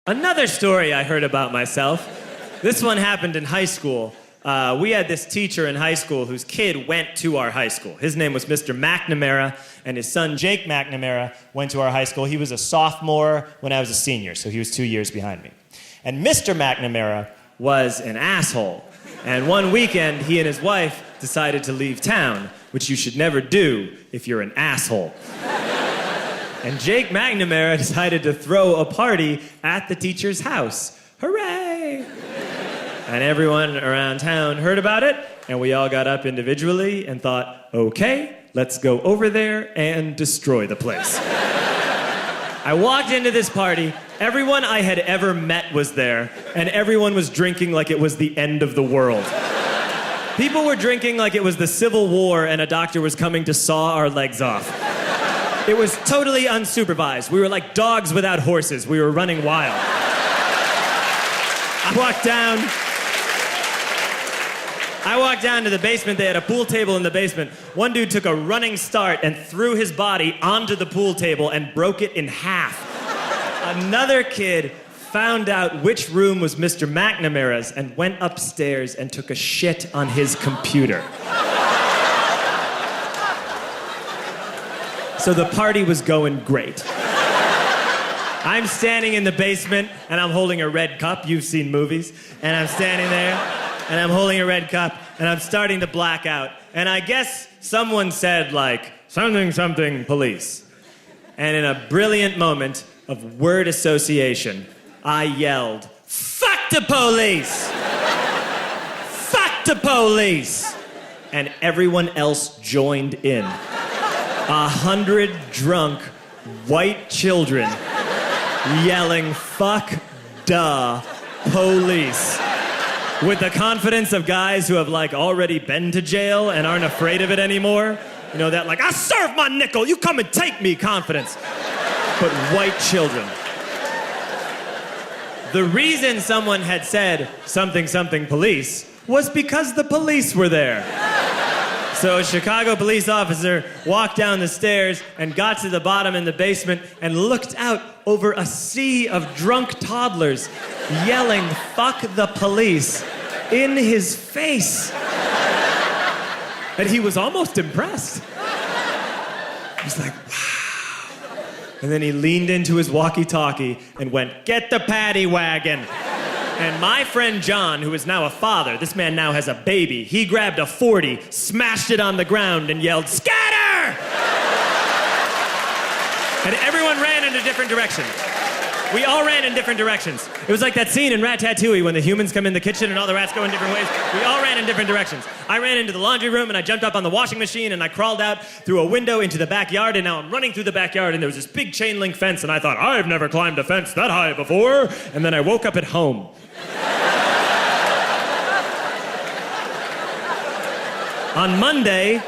Another story I heard about myself. This one happened in high school. We had this teacher in high school whose kid went to our high school. His name was Mr. McNamara, and his son, Jake McNamara, went to our high school. He was a sophomore when I was a senior, so he was 2 years behind me. And Mr. McNamara was an asshole. And one weekend, he and his wife decided to leave town, which you should never do if you're an asshole. And Jake McNamara decided to throw a party at the teacher's house. Hooray! And everyone around town heard about it, and we all got up individually and thought, okay, let's go over there and destroy the place. I walked into this party, everyone I had ever met was there, and everyone was drinking like it was the end of the world. People were drinking like it was the Civil War and a doctor was coming to saw our legs off. It was totally unsupervised. We were like dogs without horses. We were running wild. I walked down to the basement. They had a pool table in the basement. One dude took a running start and threw his body onto the pool table and broke it in half. Another kid found out which room was Mr. McNamara's and went upstairs and took a shit on his computer. So the party was going great. I'm standing in the basement, and I'm holding a red cup. You've seen movies. And I'm standing there, and I'm holding a red cup, and I'm starting to black out. And I guess someone said, like, something, something, police. And in a brilliant moment of word association, I yelled, fuck the police! Fuck the police! And everyone else joined in. 100 drunk white children yelling, fuck the police. With the confidence of guys who have, like, already been to jail and aren't afraid of it anymore. You know, that, like, I serve my nickel, you come and take me confidence. But white children. The reason someone had said something, something, police was because the police were there. So a Chicago police officer walked down the stairs and got to the bottom in the basement and looked out over a sea of drunk toddlers yelling, fuck the police, in his face. And he was almost impressed. He was like, wow. And then he leaned into his walkie-talkie and went, get the paddy wagon. And my friend John, who is now a father, this man now has a baby, he grabbed a 40, smashed it on the ground, and yelled, scatter! And everyone ran in a different direction. We all ran in different directions. It was like that scene in Ratatouille when the humans come in the kitchen and all the rats go in different ways. We all ran in different directions. I ran into the laundry room, and I jumped up on the washing machine, and I crawled out through a window into the backyard, and now I'm running through the backyard, and there was this big chain link fence, and I thought, I've never climbed a fence that high before. And then I woke up at home. On Monday,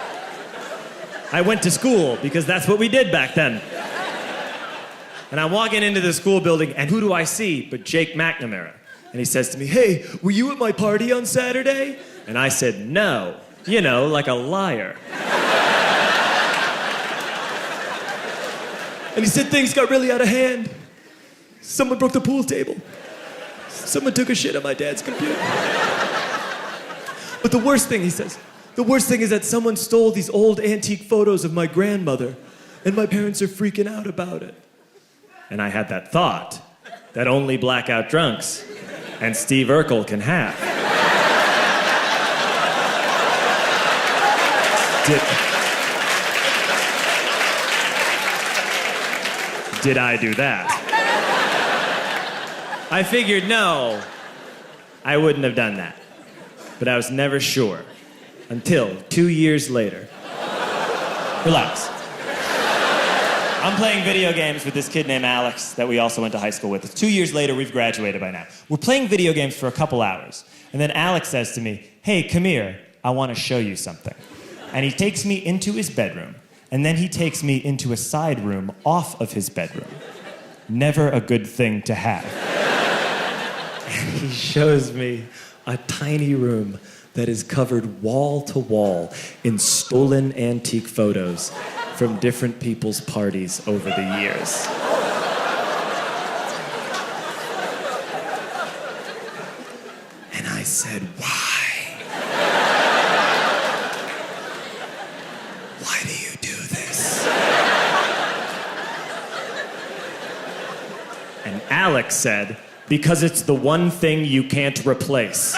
I went to school because that's what we did back then. And I'm walking into the school building, and who do I see but Jake McNamara? And he says to me, hey, were you at my party on Saturday? And I said, no. You know, like a liar. And he said things got really out of hand. Someone broke the pool table. Someone took a shit on my dad's computer. But the worst thing, he says, the worst thing is that someone stole these old antique photos of my grandmother, and my parents are freaking out about it. And I had that thought that only blackout drunks and Steve Urkel can have. Did I do that? I figured, no, I wouldn't have done that. But I was never sure until 2 years later. Relax. I'm playing video games with this kid named Alex that we also went to high school with. 2 years later, we've graduated by now. We're playing video games for a couple hours. And then Alex says to me, hey, come here, I want to show you something. And he takes me into his bedroom. And then he takes me into a side room off of his bedroom. Never a good thing to have. And he shows me a tiny room that is covered wall to wall in stolen antique photos from different people's parties over the years. said, why? Why do you do this? And Alex said, because it's the one thing you can't replace.